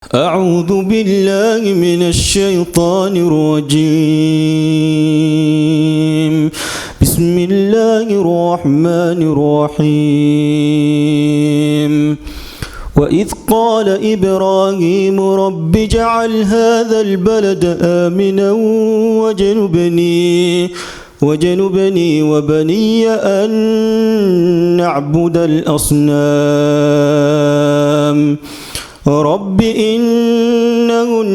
أعوذ بالله من الشيطان الرجيم. بسم الله الرحمن الرحيم. وإذ قال إبراهيم رب اجعل هذا البلد آمنا وجنبني وبني أن نعبد الأصنام. رب إنهن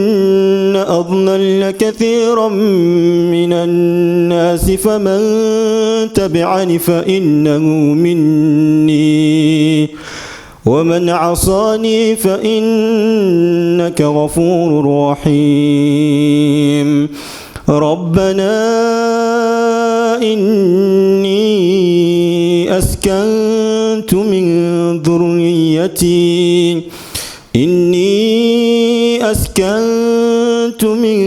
أضللن كثيرا من الناس فمن تبعني فإنه مني ومن عصاني فإنك غفور رحيم. ربنا إني أسكنت من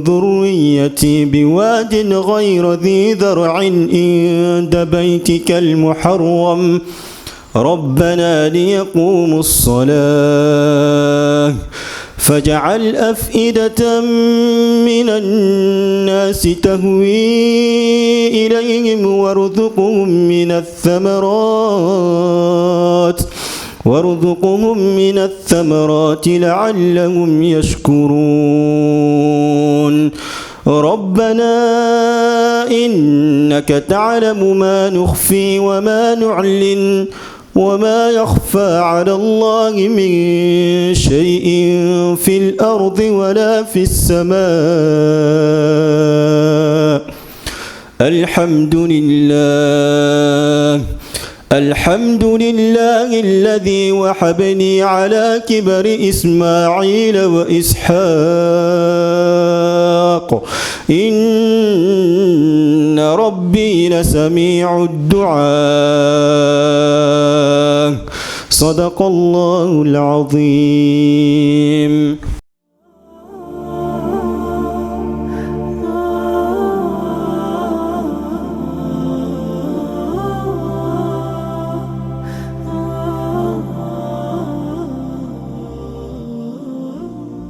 ذريتي بواد غير ذي ذرع عند بيتك المحرم ربنا ليقوموا الصلاة فاجعل أفئدة من الناس تهوي إليهم وارزقهم من الثمرات لعلهم يشكرون. ربنا إنك تعلم ما نخفي وما نعلن وما يخفى على الله من شيء في الأرض ولا في السماء. الحمد لله الذي وهبني على كبر إسماعيل وإسحاق إن ربي لسميع الدعاء. صدق الله العظيم.